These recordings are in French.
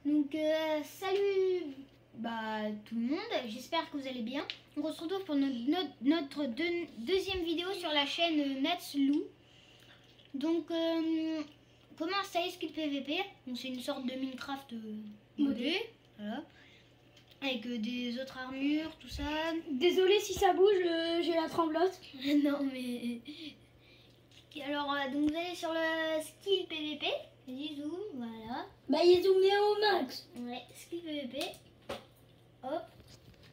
Donc salut tout le monde, j'espère que vous allez bien. On se retrouve pour notre deuxième vidéo sur la chaîne Natslou. Donc comment installer Skill PVP. Donc c'est une sorte de Minecraft modé, voilà. Avec des autres armures, tout ça. Désolée si ça bouge, j'ai la tremblote. Non mais... Alors donc vous allez sur le Skill PVP. Vas-y zoom, voilà. Bah il est zoomé au max. Ouais, Skill PVP. Hop.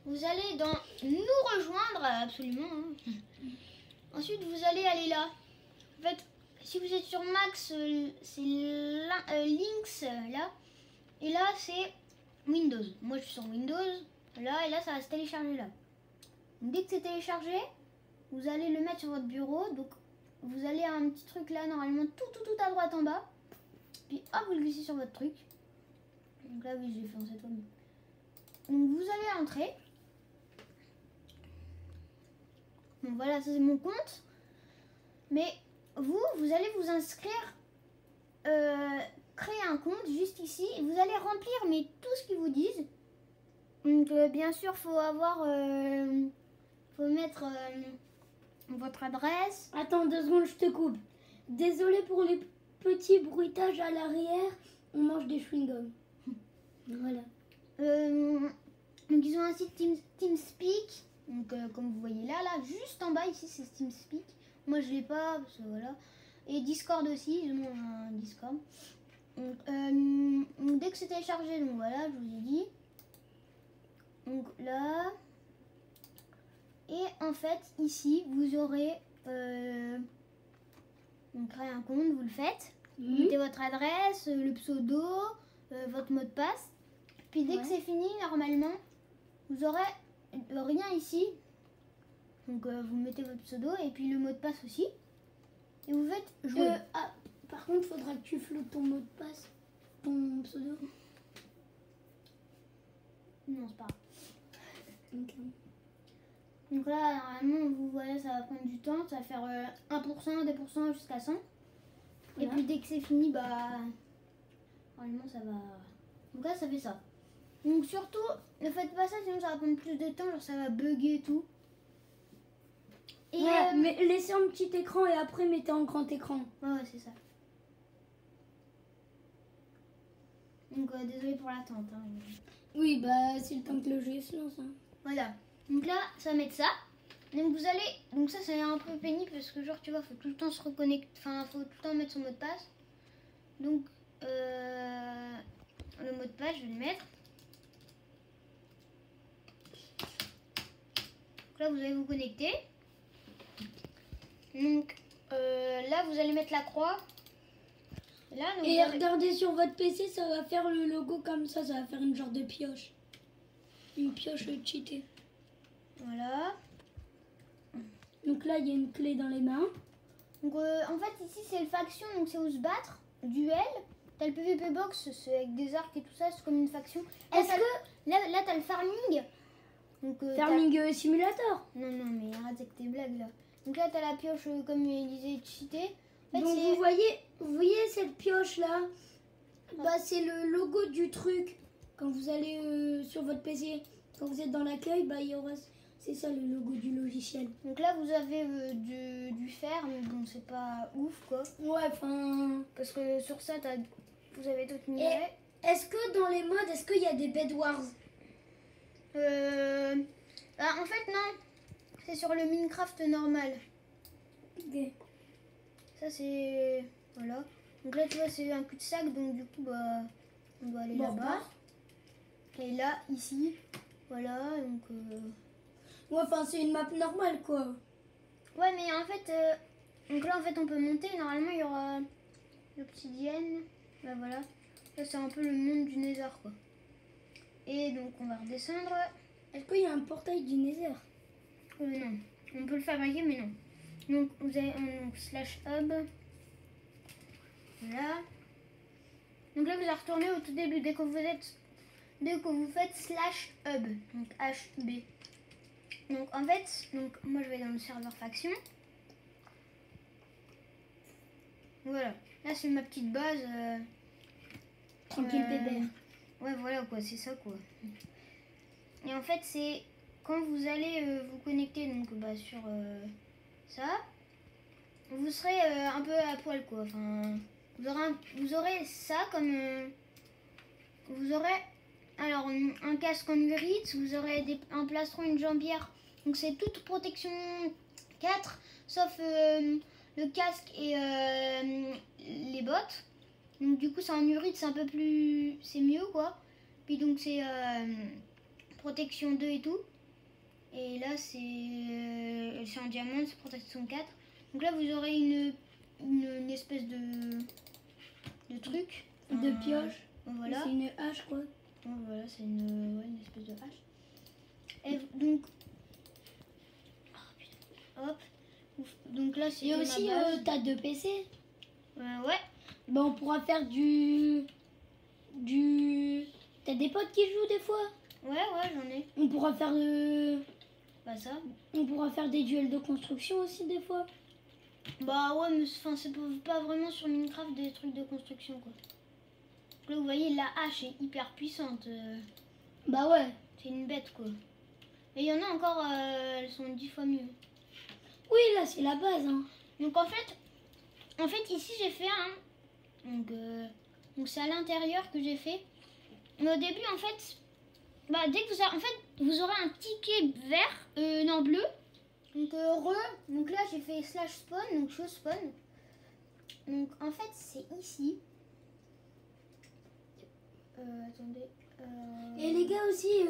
Vous allez dans nous rejoindre, absolument. Hein. Ensuite vous allez aller là. En fait, si vous êtes sur max, c'est links là. Et là c'est Windows. Moi je suis sur Windows. Là et là ça va se télécharger là. Donc, dès que c'est téléchargé, vous allez le mettre sur votre bureau. Donc vous allez à un petit truc là, normalement tout à droite en bas. Puis hop, vous le glissez sur votre truc. Donc là oui, j'ai fait en cette fois. Donc vous allez entrer. Donc voilà, ça c'est mon compte. Mais vous allez vous inscrire, créer un compte juste ici. Et vous allez remplir mais tout ce qu'ils vous disent. Donc bien sûr, faut avoir, faut mettre votre adresse. Attends 2 secondes, je te coupe. Désolée pour les petits bruitages à l'arrière. On mange des chewing-gums. Voilà. Donc ils ont un site TeamSpeak. Donc comme vous voyez là, juste en bas ici c'est TeamSpeak. Moi je l'ai pas parce que voilà. Et Discord aussi, ils ont un Discord. Donc dès que c'est téléchargé, donc voilà, je vous ai dit. Donc là. Et en fait ici vous aurez donc créer un compte, vous le faites. Vous mettez votre adresse, le pseudo, votre mot de passe. Puis dès que c'est fini, normalement, vous aurez rien ici. Donc vous mettez votre pseudo et puis le mot de passe aussi. Et vous faites jouer. Par contre, faudra que tu floutes ton mot de passe, ton pseudo. Non, c'est pas grave. Okay. Donc là, normalement, vous voyez, ça va prendre du temps. Ça va faire 1%, 2% jusqu'à 100. Voilà. Et puis dès que c'est fini, normalement, ça va... Donc là, ça fait ça. Donc surtout, ne faites pas ça, sinon ça va prendre plus de temps, genre ça va bugger et tout. Et ouais, mais laissez un petit écran et après mettez en grand écran. Ouais, c'est ça. Donc désolé pour l'attente. Hein. Oui, c'est le temps que le jeu se lance. Hein. Voilà. Donc là, ça va mettre ça. Donc vous allez... Donc ça, c'est un peu pénible parce que genre, tu vois, faut tout le temps se reconnecter. Enfin, faut tout le temps mettre son mot de passe. Donc, le mot de passe, je vais le mettre. Donc là, vous allez vous connecter. Donc là, vous allez mettre la croix. Là, donc, et regardez sur votre PC, ça va faire le logo comme ça. Ça va faire une genre de pioche. Une pioche cheatée. Voilà. Donc là, il y a une clé dans les mains. Donc en fait, ici, c'est le faction. Donc c'est où se battre. Duel. T'as le PVP box, c'est avec des arcs et tout ça. C'est comme une faction. Est-ce que... Là, t'as le farming. Donc, farming simulator. Non, mais arrête avec tes blagues là. Donc là, t'as la pioche, comme il disait, cheatée. En fait, donc vous voyez cette pioche là, c'est le logo du truc. Quand vous allez sur votre PC, quand vous êtes dans l'accueil, il y aura, c'est ça le logo du logiciel. Donc là, vous avez du fer, mais bon, c'est pas ouf quoi. Ouais, enfin. Parce que sur ça, vous avez d'autres minerais. Est-ce que dans les modes, est-ce qu'il y a des Bed Wars? En fait, non. C'est sur le Minecraft normal. Ok. Ça, c'est... Voilà. Donc là, tu vois, c'est un cul-de-sac. Donc du coup, on doit aller là-bas. Et là, ici. Voilà, donc... Ouais, enfin, c'est une map normale, quoi. Ouais, mais en fait... donc là, en fait, on peut monter. Normalement, il y aura l'obsidienne. Bah voilà. Là, c'est un peu le monde du Nether, quoi. Et donc, on va redescendre. Est-ce qu'il y a un portail du Nether? Non. On peut le fabriquer, mais non. Donc, vous avez un /hub. Voilà. Donc là, vous allez retourner au tout début. Dès que vous faites /hub. Donc, HB. Donc, en fait, moi, je vais dans le serveur faction. Voilà. Là, c'est ma petite base. Tranquille, bébé. Ouais, voilà quoi, c'est ça quoi. Et en fait, c'est quand vous allez vous connecter donc sur ça, vous serez un peu à poil quoi. Enfin, vous aurez ça comme vous aurez alors un casque en urite, vous aurez un plastron, une jambière. Donc c'est toute protection 4 sauf le casque et les bottes. Donc du coup c'est en urite, c'est un peu plus c'est mieux quoi. Puis donc c'est protection 2 et tout. Et là c'est en diamant, c'est protection 4. Donc là vous aurez une espèce de truc. De pioche. Voilà. C'est une hache quoi. Voilà, c'est une espèce de hache. Et donc, hop. Donc là, c'est Et aussi, t'as 2 PC. Ouais. Bah, on pourra faire du. T'as des potes qui jouent des fois. Ouais, j'en ai. On pourra faire Bah ça. On pourra faire des duels de construction aussi des fois. Bah ouais, mais c'est pas vraiment sur Minecraft des trucs de construction quoi. Là, vous voyez, la hache est hyper puissante. Bah ouais. C'est une bête quoi. Et il y en a encore, elles sont 10 fois mieux. Oui, là c'est la base. Hein. Donc en fait ici j'ai fait un. Donc c'est à l'intérieur que j'ai fait. Mais au début en fait, bah dès que vous aurez un ticket vert, non bleu. Donc donc là j'ai fait /spawn, donc je spawn. Donc en fait c'est ici. Attendez. Et les gars aussi,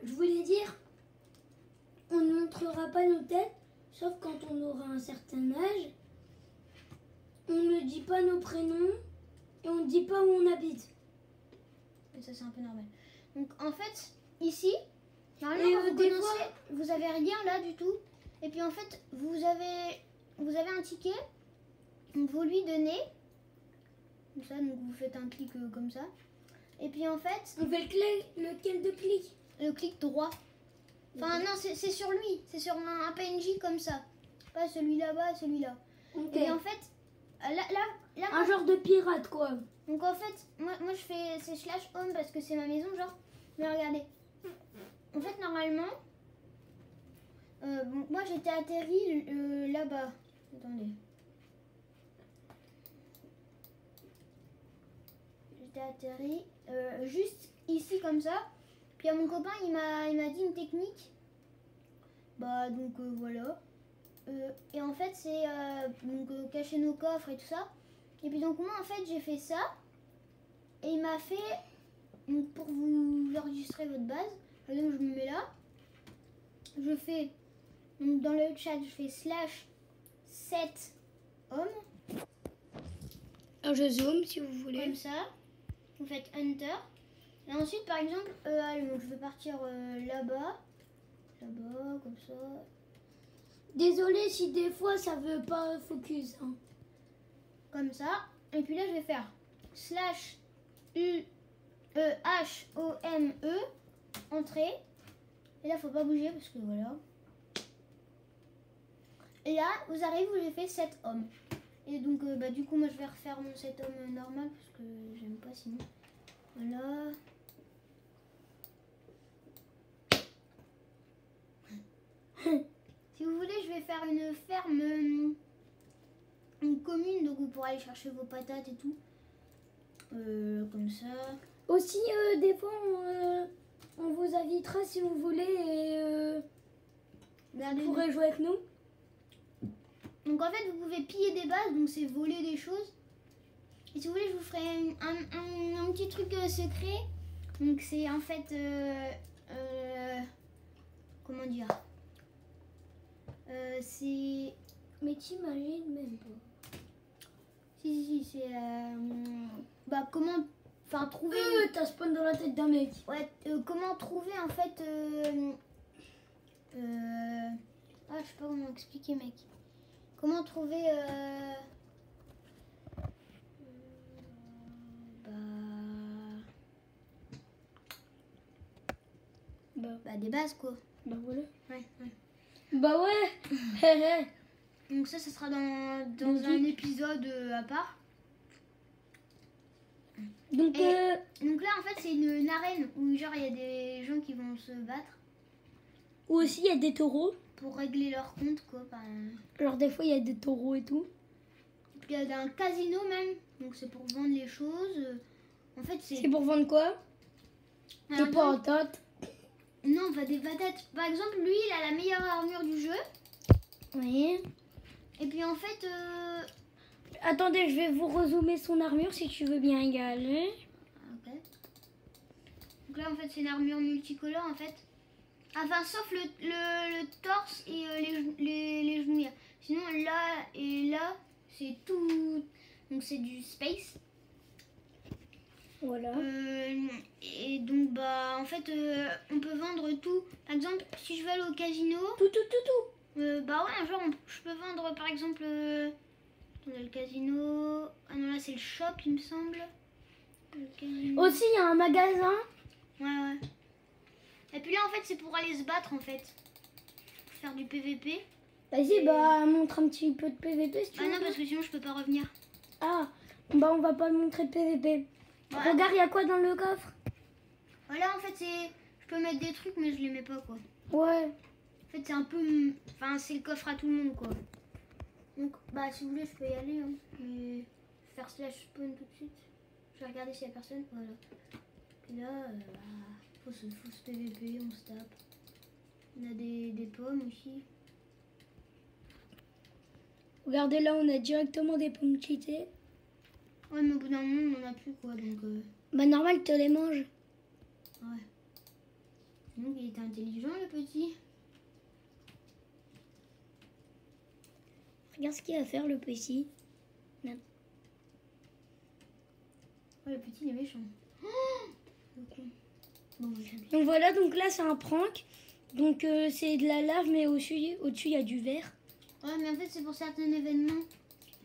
je voulais dire, on ne montrera pas nos têtes, sauf quand on aura un certain âge. On ne dit pas nos prénoms et on ne dit pas où on habite. Et ça c'est un peu normal. Donc en fait ici, normalement et quand vous des commencez, fois, vous avez rien là du tout. Et puis en fait vous avez un ticket. Donc vous lui donnez. Comme ça, donc vous faites un clic comme ça. Et puis en fait, on fait lequel de clic? le clic droit. Enfin non, c'est sur lui. C'est sur un PNJ comme ça. Pas celui là-bas, celui-là. Okay. Et en fait, là un genre de pirate quoi. Donc en fait, moi je fais c'est /home parce que c'est ma maison genre. Mais regardez. En fait normalement, moi j'étais atterri là-bas. Attendez. J'étais atterri juste ici comme ça. Puis à mon copain il m'a dit une technique. Bah donc voilà. Et en fait c'est cacher nos coffres et tout ça. Et puis donc moi en fait j'ai fait ça. Et il m'a fait donc, pour vous enregistrer votre base. Par exemple je me mets là. Je fais donc dans le chat je fais /7 homme. Alors je zoome si vous voulez. Comme ça. Vous faites Enter. Et ensuite, par exemple, allez, donc je vais partir là-bas. Là-bas, comme ça. Désolé si des fois ça veut pas focus. Hein. Comme ça. Et puis là, je vais faire /HOME, entrée. Et là, faut pas bouger parce que voilà. Et là, vous arrivez, vous avez fait 7 hommes. Et donc, du coup, moi, je vais refaire mon 7 hommes normal parce que j'aime pas sinon. Voilà. Si vous voulez, je vais faire une ferme, une commune, donc vous pourrez aller chercher vos patates et tout. Comme ça. Aussi, des fois, on vous invitera si vous voulez et vous pourrez jouer avec nous. Donc en fait, vous pouvez piller des bases, donc c'est voler des choses. Et si vous voulez, je vous ferai un petit truc secret. Donc c'est en fait, comment dire, c'est... Mais t'imagines même pas. Si, c'est... comment... Enfin, trouver... T'as spawn dans la tête d'un mec. Ouais, comment trouver en fait... je sais pas comment expliquer, mec. Comment trouver... des bases, quoi. Bah voilà. Ouais. Bah ouais. Donc ça sera dans un épisode à part. Donc, Donc là, en fait, c'est une arène où genre il y a des gens qui vont se battre ou aussi il y a des taureaux. pour régler leur compte, quoi. Genre des fois il y a des taureaux et tout. Puis il y a un casino même, donc c'est pour vendre les choses. En fait, C'est pour vendre quoi? Alors, Des patates. non, pas des patates. Par exemple, lui, il a la meilleure armure du jeu. Oui. Et puis en fait, Attendez, je vais vous rezoomer son armure si tu veux bien y aller. ok. Donc là, en fait, c'est une armure multicolore, en fait. Enfin, sauf le torse et les genouillères. Sinon, là et là, c'est tout. Donc, c'est du space. Voilà. Et donc, bah, en fait, on peut vendre tout. Par exemple, si je veux aller au casino, Tout. bah ouais, genre, je peux vendre, par exemple, attendez, le casino. Ah non, là, c'est le shop, il me semble. Le casino. Aussi, il y a un magasin. Ouais. Et puis là, en fait, c'est pour aller se battre, en fait. Faire du PVP. Vas-y, bah, montre un petit peu de PVP si tu Ah veux. non, parce que sinon, je peux pas revenir. Ah, bah, on va pas montrer de PVP. Ouais. Regarde, il y a quoi dans le coffre? Voilà, en fait, c'est... Je peux mettre des trucs, mais je les mets pas, quoi. Ouais. En fait, c'est un peu... Enfin, c'est le coffre à tout le monde, quoi. Donc, bah, si vous voulez, je peux y aller, hein. Mais... Je vais faire slash spawn tout de suite. Je vais regarder s'il y a personne. Voilà. Et là, faut se PVP, on se tape. On a des pommes aussi. Regardez là, on a directement des pommes cheatées. Ouais, mais au bout d'un moment, on en a plus, quoi, donc... Bah, normal, tu les manges. Ouais. Donc, il était intelligent, le petit. Regarde ce qu'il va faire, le petit. Ouais, le petit, il est méchant. Oh, le con. Bon, Donc voilà, donc là, c'est un prank. Donc, c'est de la lave, mais au-dessus, il y a du verre. ouais, mais en fait, c'est pour certains événements.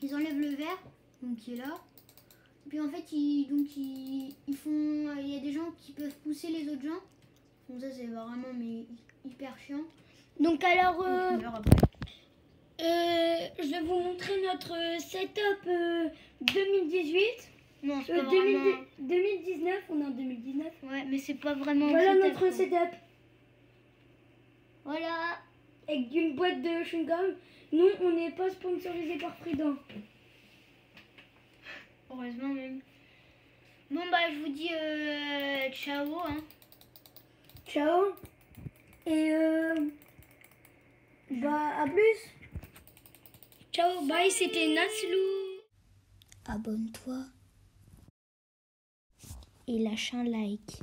Ils enlèvent le verre, donc qui est là. Et puis en fait, ils font... Il y a des gens qui peuvent pousser les autres gens. Donc ça, c'est vraiment mais hyper chiant. Donc alors, Donc, ils meurent après. je vais vous montrer notre setup 2018. Non, c'est pas vraiment... 2019, on est en 2019. Ouais, mais c'est pas vraiment... Voilà setup, notre quoi. setup. Voilà. Avec une boîte de chewing-gum. Nous, on n'est pas sponsorisé par Prudent. Heureusement même. Bon, bah, je vous dis ciao, hein. Ciao. Et bah, à plus. Ciao, bye, c'était Naslou. Abonne-toi et lâche un like.